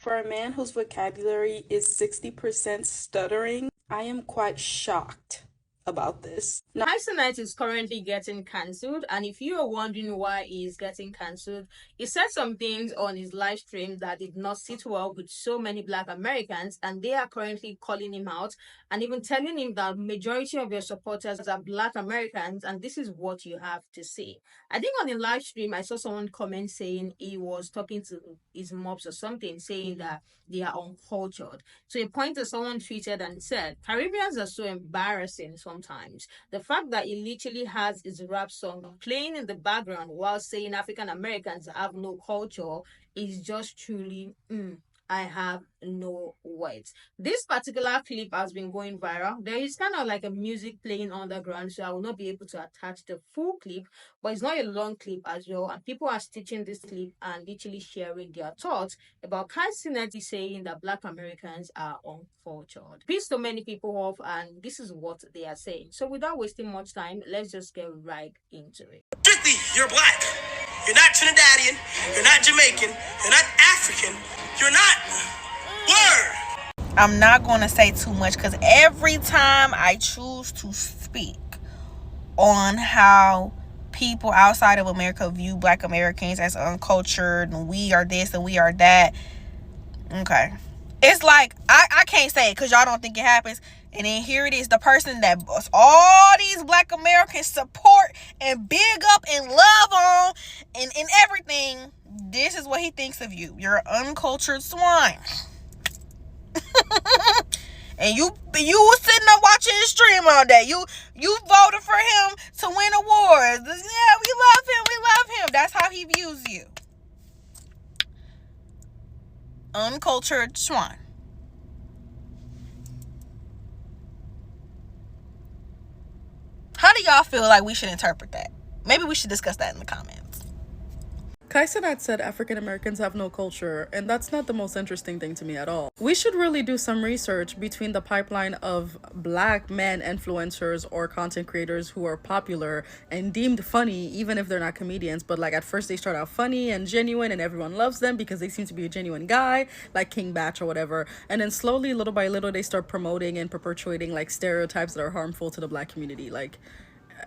For a man whose vocabulary is 60% stuttering, I am quite shocked about this. Now, Cenat is currently getting cancelled, and if you are wondering why he's getting cancelled, he said some things on his live stream that did not sit well with so many Black Americans, and they are currently calling him out and even telling him that majority of your supporters are Black Americans, and this is what you have to say. I think on the live stream, I saw someone comment saying he was talking to his mobs or something, saying that they are uncultured. To a point that someone tweeted and said, Caribbeans are so embarrassing sometimes. The fact that he literally has his rap song playing in the background while saying African Americans have no culture is just truly, I have no words. This particular clip has been going viral. There is kind of like a music playing underground, so I will not be able to attach the full clip, but it's not a long clip as well. And people are stitching this clip and literally sharing their thoughts about Cenat saying that Black Americans are uncultured. Pissed so many people off, and this is what they are saying. So without wasting much time, let's just get right into it. Strictly, you're Black. You're not Trinidadian. You're not Jamaican. You're not African. You're not. Word. I'm not going to say too much because every time I choose to speak on how people outside of America view Black Americans as uncultured and we are this and we are that, okay, it's like I can't say it because y'all don't think it happens. And then here it is, the person that all these Black Americans support and big up and love on and everything, this is what he thinks of you. You're an uncultured swine. And you was sitting up watching his stream all day. You voted for him to win awards. Yeah, we love him. That's how he views you. Uncultured swine. How do y'all feel like we should interpret that? Maybe we should discuss that in the comments. Cenat said African Americans have no culture, and that's not the most interesting thing to me at all. We should really do some research between the pipeline of Black men influencers or content creators who are popular and deemed funny, even if they're not comedians, but like at first they start out funny and genuine and everyone loves them because they seem to be a genuine guy, like King Báck or whatever, and then slowly, little by little, they start promoting and perpetuating like stereotypes that are harmful to the Black community, like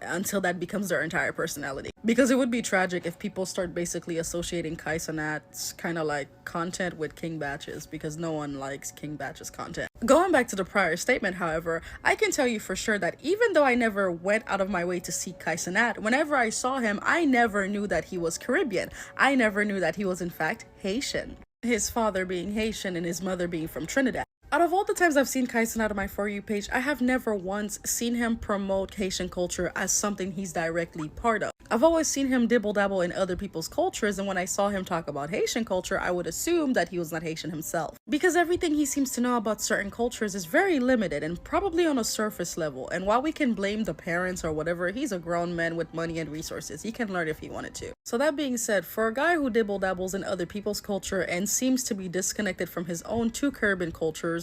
until that becomes their entire personality. Because it would be tragic if people start basically associating Cenat's kind of like content with King Báck's, because no one likes King Báck's content. Going back to the prior statement, however, I can tell you for sure that even though I never went out of my way to see Cenat, whenever I saw him, I never knew that he was Caribbean. I never knew that he was in fact Haitian. His father being Haitian and his mother being from Trinidad. Out of all the times I've seen Cenat on my For You page, I have never once seen him promote Haitian culture as something he's directly part of. I've always seen him dibble-dabble in other people's cultures, and when I saw him talk about Haitian culture, I would assume that he was not Haitian himself. Because everything he seems to know about certain cultures is very limited and probably on a surface level, and while we can blame the parents or whatever, he's a grown man with money and resources. He can learn if he wanted to. So that being said, for a guy who dibble-dabbles in other people's culture and seems to be disconnected from his own two Caribbean cultures,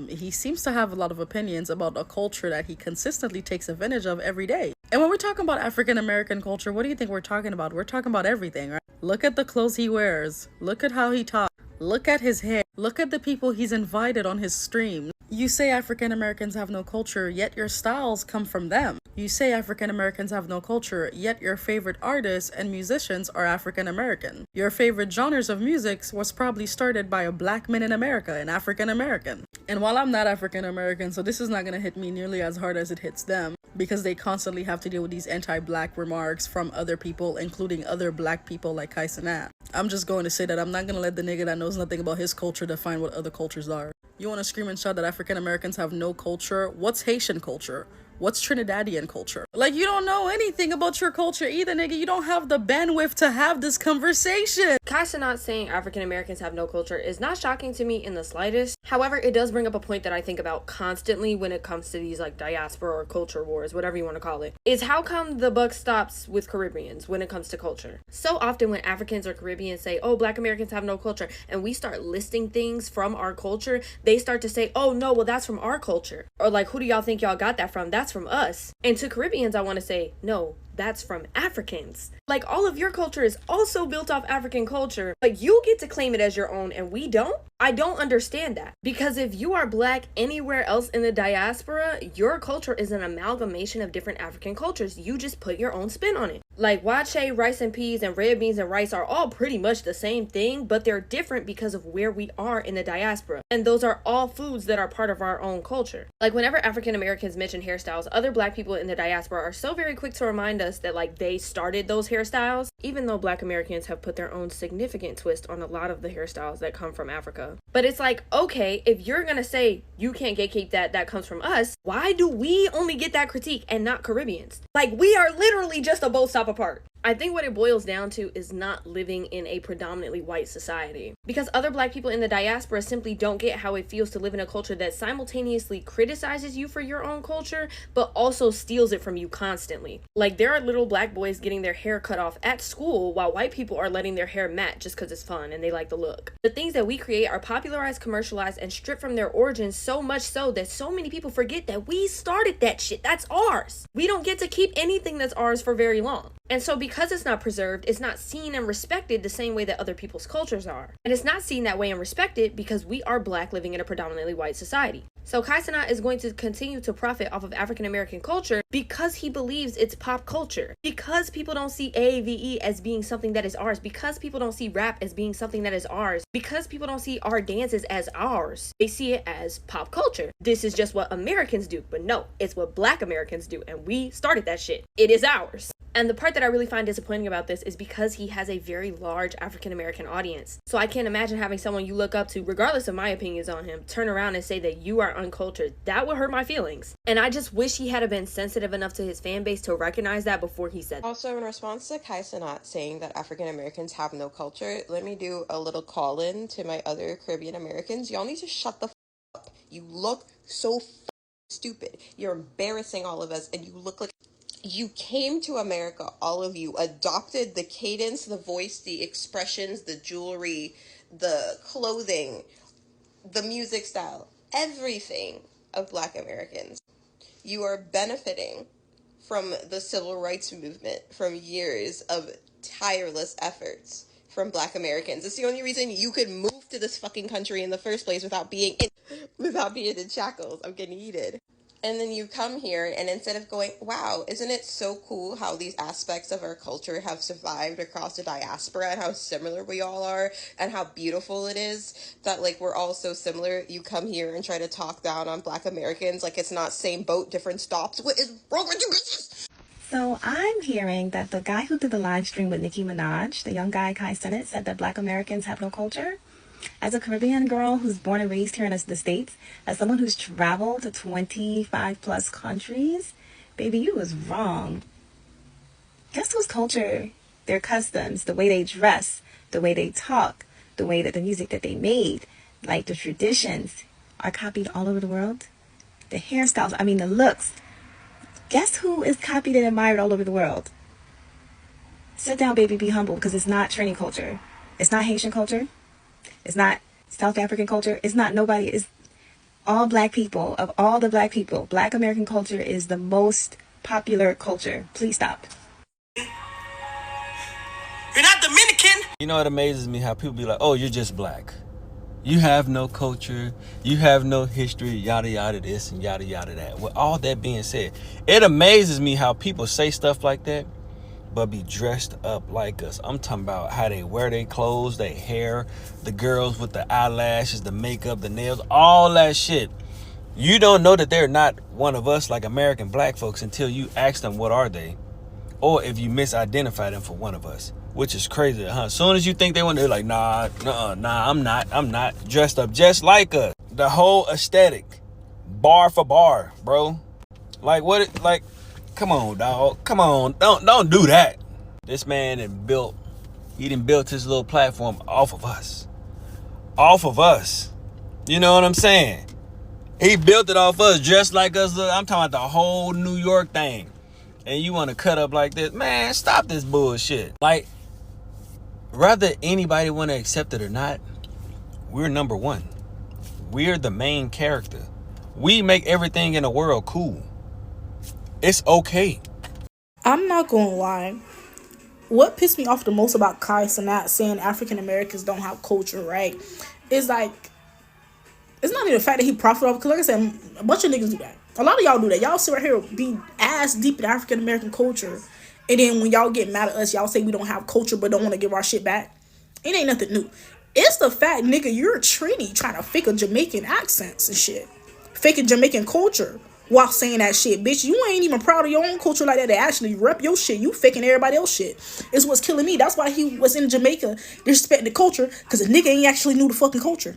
he seems to have a lot of opinions about a culture that he consistently takes advantage of every day. And when we're talking about African American culture, what do you think we're talking about? We're talking about everything, right? Look at the clothes he wears. Look at how he talks. Look at his hair. Look at the people he's invited on his streams. You say African Americans have no culture, yet your styles come from them. You say African Americans have no culture, yet your favorite artists and musicians are African American. Your favorite genres of music was probably started by a Black man in America, an African American. And while I'm not African American, so this is not going to hit me nearly as hard as it hits them, because they constantly have to deal with these anti-Black remarks from other people, including other Black people like Cenat. I'm just going to say that I'm not going to let the nigga that knows nothing about his culture define what other cultures are. You want to scream and shout that African Americans have no culture? What's Haitian culture? What's Trinidadian culture? Like, you don't know anything about your culture either, nigga. You don't have the bandwidth to have this conversation. Cenat saying African Americans have no culture is not shocking to me in the slightest. However, it does bring up a point that I think about constantly when it comes to these like diaspora or culture wars, whatever you want to call it, is how come the buck stops with Caribbeans when it comes to culture? So often when Africans or Caribbeans say, oh, Black Americans have no culture, and we start listing things from our culture, they start to say, oh no, well that's from our culture. Or like, who do y'all think y'all got that from? That's that's from us. And to Caribbeans, I want to say, no, that's from Africans. Like, all of your culture is also built off African culture, but you get to claim it as your own and we don't? I don't understand that. Because if you are Black anywhere else in the diaspora, your culture is an amalgamation of different African cultures. You just put your own spin on it. Like, wache, rice and peas, and red beans and rice are all pretty much the same thing, but they're different because of where we are in the diaspora. And those are all foods that are part of our own culture. Like, whenever African Americans mention hairstyles, other Black people in the diaspora are so very quick to remind us that, like, they started those hairstyles, even though Black Americans have put their own significant twist on a lot of the hairstyles that come from Africa. But it's like, okay, if you're gonna say you can't gatekeep that comes from us, why do we only get that critique and not Caribbeans? Like, we are literally just a boat stop apart. I think what it boils down to is not living in a predominantly white society. Because other Black people in the diaspora simply don't get how it feels to live in a culture that simultaneously criticizes you for your own culture, but also steals it from you constantly. Like, there are little Black boys getting their hair cut off at school while white people are letting their hair mat just because it's fun and they like the look. The things that we create are popularized, commercialized, and stripped from their origins, so much so that so many people forget that we started that shit. That's ours. We don't get to keep anything that's ours for very long. And so because it's not preserved, it's not seen and respected the same way that other people's cultures are. And it's not seen that way and respected because we are Black living in a predominantly white society. So Cenat is going to continue to profit off of African American culture because he believes it's pop culture. Because people don't see AAVE as being something that is ours. Because people don't see rap as being something that is ours. Because people don't see our dances as ours. They see it as pop culture. This is just what Americans do. But no, it's what Black Americans do. And we started that shit. It is ours. And the part that I really find disappointing about this is because he has a very large African American audience. So I can't imagine having someone you look up to, regardless of my opinions on him, turn around and say that you are uncultured. That would hurt my feelings. And I just wish he had been sensitive enough to his fan base to recognize that before he said that. Also, in response to Cenat saying that African Americans have no culture, let me do a little call-in to my other Caribbean Americans. Y'all need to shut the up. You look so stupid. You're embarrassing all of us, and you look like you came to America, all of you, adopted the cadence, the voice, the expressions, the jewelry, the clothing, the music style, everything of Black Americans. You are benefiting from the civil rights movement, from years of tireless efforts from Black Americans. It's the only reason you could move to this fucking country in the first place without being in shackles. I'm getting heated. And then you come here, and instead of going, wow, isn't it so cool how these aspects of our culture have survived across the diaspora and how similar we all are and how beautiful it is that, like, we're all so similar. You come here and try to talk down on Black Americans like it's not same boat, different stops. What is wrong with you bitches? So I'm hearing that the guy who did the live stream with Nicki Minaj, the young guy Cenat, said that Black Americans have no culture. As a Caribbean girl who's born and raised here in the States, as someone who's traveled to 25 plus countries, baby, you was wrong. Guess whose culture, their customs, the way they dress, the way they talk, the way that the music that they made, like the traditions, are copied all over the world? The hairstyles, the looks. Guess who is copied and admired all over the world? Sit down, baby, be humble, because it's not Trini culture. It's not Haitian culture. It's not South African culture. It's not nobody. It's all Black people. Of all the Black people, Black American culture is the most popular culture. Please stop. You're not Dominican. You know, it amazes me how people be like, oh, you're just Black. You have no culture. You have no history, yada, yada this and yada, yada that. With all that being said, it amazes me how people say stuff like that, but be dressed up like us. I'm talking about how they wear their clothes, their hair, the girls with the eyelashes, the makeup, the nails, all that shit. You don't know that they're not one of us, like American Black folks, until you ask them what are they, or if you misidentify them for one of us, which is crazy, huh? As soon as you think they want, they're like, nah, I'm not dressed up just like us. The whole aesthetic, bar for bar, bro. Like, come on, dog. Come on. Don't do that. This man done built his little platform off of us. Off of us. You know what I'm saying? He built it off us, just like us. I'm talking about the whole New York thing. And you want to cut up like this? Man, stop this bullshit. Like, whether anybody want to accept it or not, we're number one. We're the main character. We make everything in the world cool. It's okay. I'm not gonna lie. What pissed me off the most about Kai Cenat saying African Americans don't have culture, right? Is like, it's not even the fact that he profited off, because like I said, a bunch of niggas do that. A lot of y'all do that. Y'all sit right here be ass deep in African American culture, and then when y'all get mad at us, y'all say we don't have culture but don't want to give our shit back. It ain't nothing new. It's the fact, nigga, you're a Trini trying to fake a Jamaican accents and shit. Fake a Jamaican culture while saying that shit. Bitch, you ain't even proud of your own culture like that to actually rep your shit. You faking everybody else shit. It's what's killing me. That's why he was in Jamaica disrespecting the culture, because the nigga ain't actually knew the fucking culture.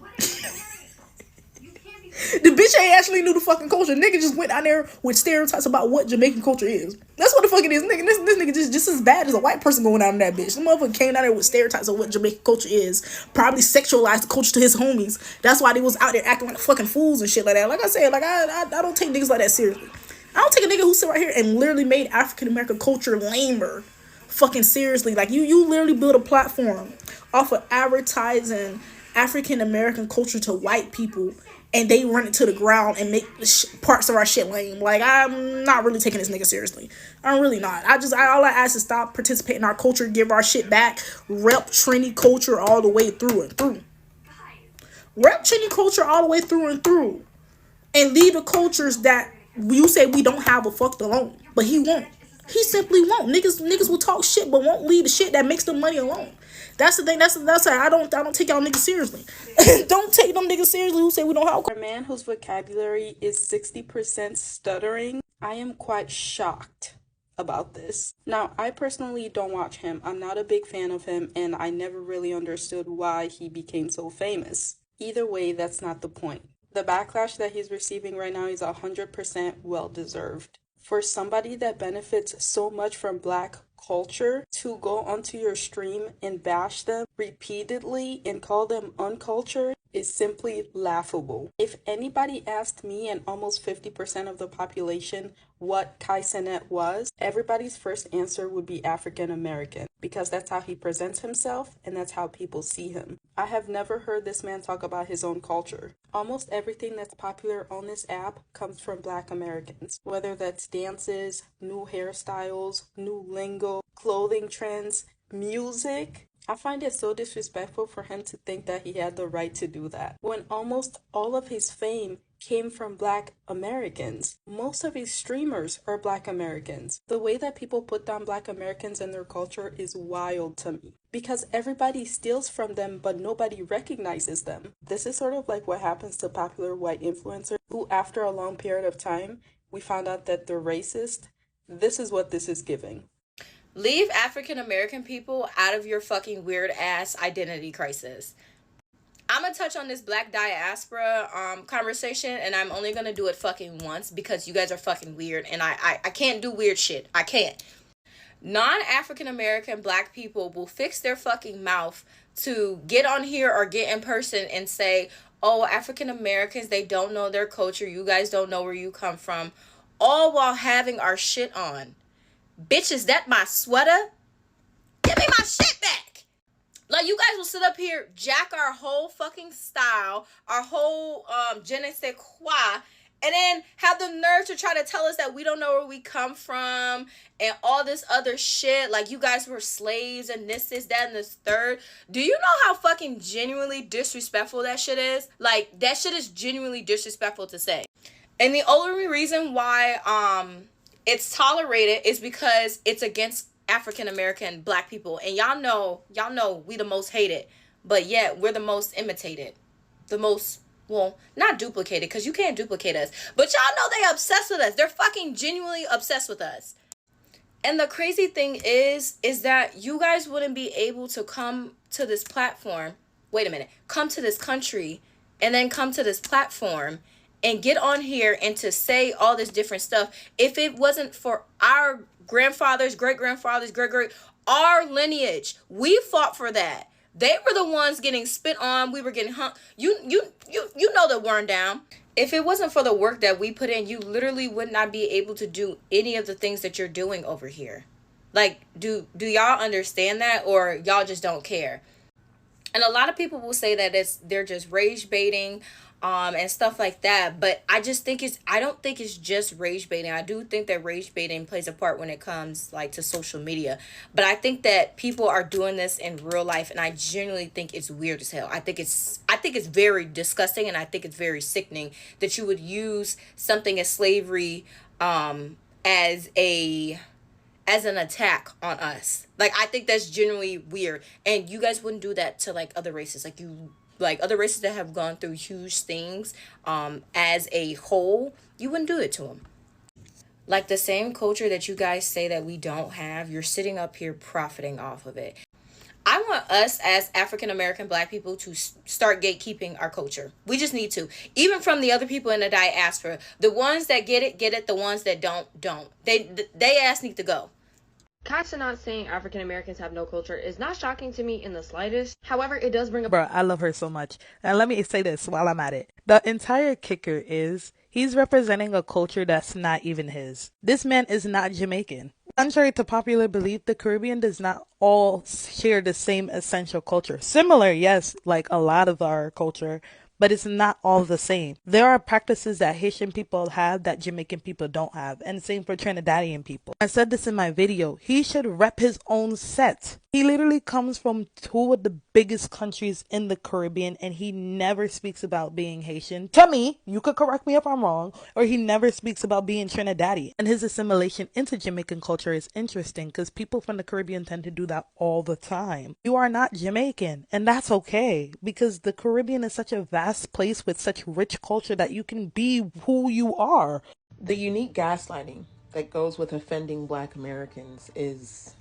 The bitch ain't actually knew the fucking culture. Nigga just went out there with stereotypes about what Jamaican culture is. That's what the fuck it is. Nigga, this nigga just as bad as a white person going out in that bitch. The motherfucker came out there with stereotypes of what Jamaican culture is. Probably sexualized the culture to his homies. That's why they was out there acting like fucking fools and shit like that. Like I said, like I don't take niggas like that seriously. I don't take a nigga who sit right here and literally made African American culture lamer fucking seriously. Like you literally build a platform off of advertising African American culture to white people, and they run it to the ground and make parts of our shit lame. Like, I'm not really taking this nigga seriously. I'm really not. All I ask is stop participating in our culture, give our shit back, rep Trini culture all the way through and through. Rep Trini culture all the way through and through. And leave the cultures that you say we don't have a fuck alone. But he won't. He simply won't. Niggas will talk shit, but won't leave the shit that makes them money alone. That's the thing. That's I don't take y'all niggas seriously. Don't take them niggas seriously who say we don't have. For a man whose vocabulary is 60% stuttering, I am quite shocked about this. Now, I personally don't watch him. I'm not a big fan of him, and I never really understood why he became so famous. Either way, that's not the point. The backlash that he's receiving right now is 100% well-deserved. For somebody that benefits so much from Black culture to go onto your stream and bash them repeatedly and call them uncultured is simply laughable. If anybody asked me and almost 50% of the population what Kai Cenat was, everybody's first answer would be African American, because that's how he presents himself and that's how people see him. I have never heard this man talk about his own culture. Almost everything that's popular on this app comes from Black Americans, whether that's dances, new hairstyles, new lingo, clothing trends, music. I find it so disrespectful for him to think that he had the right to do that, when almost all of his fame came from Black Americans. Most of his streamers are Black Americans. The way that people put down Black Americans and their culture is wild to me, because everybody steals from them but nobody recognizes them. This is sort of like what happens to popular white influencers who, after a long period of time, we found out that they're racist. This is what this is giving. Leave African American people out of your fucking weird ass identity crisis. I'm gonna touch on this Black diaspora conversation, and I'm only gonna do it fucking once because you guys are fucking weird, and I can't do weird shit. I can't. Non-African American Black people will fix their fucking mouth to get on here or get in person and say, oh, African Americans, they don't know their culture, you guys don't know where you come from, all while having our shit on. Bitch, is that my sweater? Give me my shit back. Like, you guys will sit up here, jack our whole fucking style, our whole je ne sais quoi, and then have the nerve to try to tell us that we don't know where we come from and all this other shit. Like, you guys were slaves and this, that, and this third. Do you know how fucking genuinely disrespectful that shit is? Like, that shit is genuinely disrespectful to say. And the only reason why it's tolerated is because it's against African American Black people, and y'all know we the most hated, but yet we're the most imitated, the most, well, not duplicated, because you can't duplicate us, but y'all know they obsessed with us. They're fucking genuinely obsessed with us. And the crazy thing is that you guys wouldn't be able to come to this platform, come to this country, and then come to this platform and get on here and to say all this different stuff if it wasn't for our grandfathers, great-grandfathers, our lineage. We fought for that. They were the ones getting spit on. We were getting hung. You know the worn down. If it wasn't for the work that we put in, you literally would not be able to do any of the things that you're doing over here. Like, do y'all understand that, or y'all just don't care? And a lot of people will say that they're just rage baiting and stuff like that, but I don't think it's just rage baiting. I do think that rage baiting plays a part when it comes like to social media, but I think that people are doing this in real life, and I genuinely think it's weird as hell. I think it's very disgusting, and I think it's very sickening that you would use something as slavery as an attack on us. Like, I think that's genuinely weird. And you guys wouldn't do that to like other races. Like other races that have gone through huge things as a whole, you wouldn't do it to them. Like the same culture that you guys say that we don't have, you're sitting up here profiting off of it. I want us as African American Black people to start gatekeeping our culture. We just need to. Even from the other people in the diaspora. The ones that get it. The ones that don't. They ass need to go. Cenat saying African Americans have no culture is not shocking to me in the slightest. However, it does bring up. Bro, I love her so much. And let me say this while I'm at it. The entire kicker is he's representing a culture that's not even his. This man is not Jamaican. Contrary to popular belief, the Caribbean does not all share the same essential culture. Similar, yes, like a lot of our culture, but it's not all the same. There are practices that Haitian people have that Jamaican people don't have, and same for Trinidadian people. I said this in my video. He should rep his own set. He literally comes from two of the biggest countries in the Caribbean, and he never speaks about being Haitian. To me, you could correct me if I'm wrong, or he never speaks about being Trinidadian. And his assimilation into Jamaican culture is interesting because people from the Caribbean tend to do that all the time. You are not Jamaican, and that's okay, because the Caribbean is such a vast place with such rich culture that you can be who you are. The unique gaslighting that goes with offending Black Americans is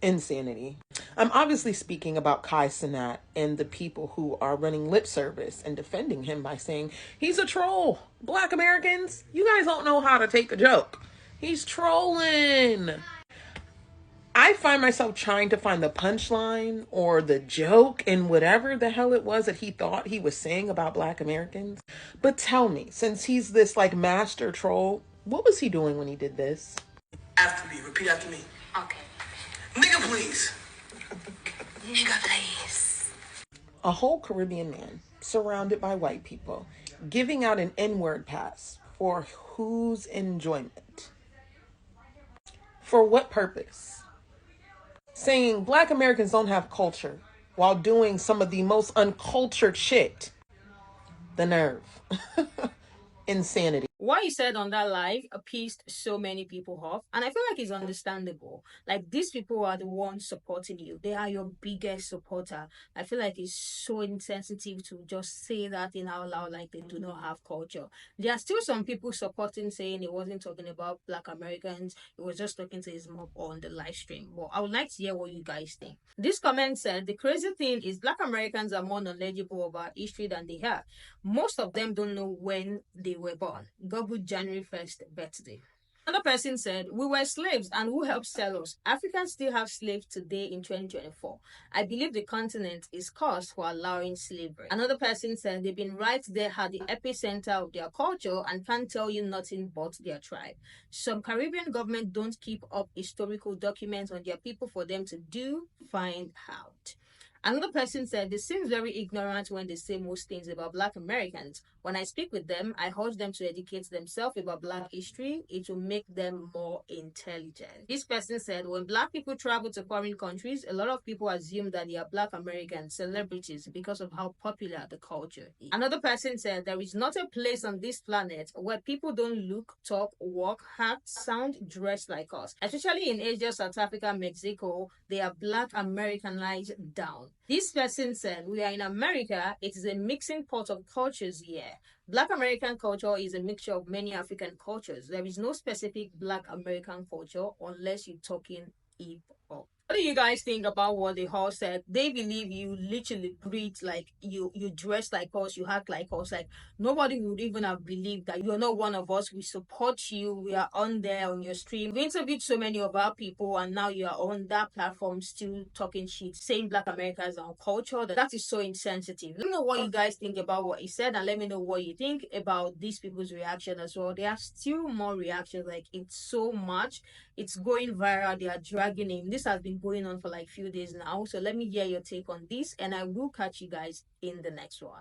insanity. I'm obviously speaking about Cenat and the people who are running lip service and defending him by saying he's a troll. Black Americans, you guys don't know how to take a joke. He's trolling. I find myself trying to find the punchline or the joke in whatever the hell it was that he thought he was saying about Black Americans. But tell me, since he's this like master troll, what was he doing when he did this? After me, repeat after me. Okay. Nigga, please. Nigga, please. A whole Caribbean man surrounded by white people giving out an N-word pass for whose enjoyment? For what purpose? Saying Black Americans don't have culture while doing some of the most uncultured shit. The nerve. Insanity. What he said on that live pissed so many people off, and I feel like it's understandable. Like, these people are the ones supporting you. They are your biggest supporter. I feel like it's so insensitive to just say that in out loud, like they do not have culture. There are still some people supporting, saying he wasn't talking about Black Americans, he was just talking to his mom on the live stream. But I would like to hear what you guys think. This comment said, the crazy thing is Black Americans are more knowledgeable about history than they are. Most of them don't know when they were born. Google January 1st birthday. Another person said, we were slaves and who helped sell us? Africans still have slaves today in 2024. I believe the continent is cursed for allowing slavery. Another person said, they've been right there at the epicenter of their culture and can't tell you nothing but their tribe. Some Caribbean government don't keep up historical documents on their people for them to find out. Another person said, they seem very ignorant when they say most things about Black Americans. When I speak with them, I urge them to educate themselves about Black history. It will make them more intelligent. This person said, when Black people travel to foreign countries, a lot of people assume that they are Black American celebrities because of how popular the culture is. Another person said, there is not a place on this planet where people don't look, talk, walk, act, sound, dress like us. Especially in Asia, South Africa, Mexico, they are Black Americanized down. This person said, we are in America, it is a mixing pot of cultures here. Black American culture is a mixture of many African cultures. There is no specific Black American culture unless you're talking hip-hop. What do you guys think about what they all said? They believe you literally breathe like you dress like us, you act like us. Like, nobody would even have believed that you're not one of us. We support you. We are on there on your stream. We interviewed so many of our people, and now you are on that platform still talking shit, saying Black Americans are culture. That is so insensitive. Let me know what you guys think about what he said, and let me know what you think about these people's reaction as well. There are still more reactions. Like, it's so much. It's going viral. They are dragging him. This has been going on for like few days now. So let me hear your take on this, and I will catch you guys in the next one.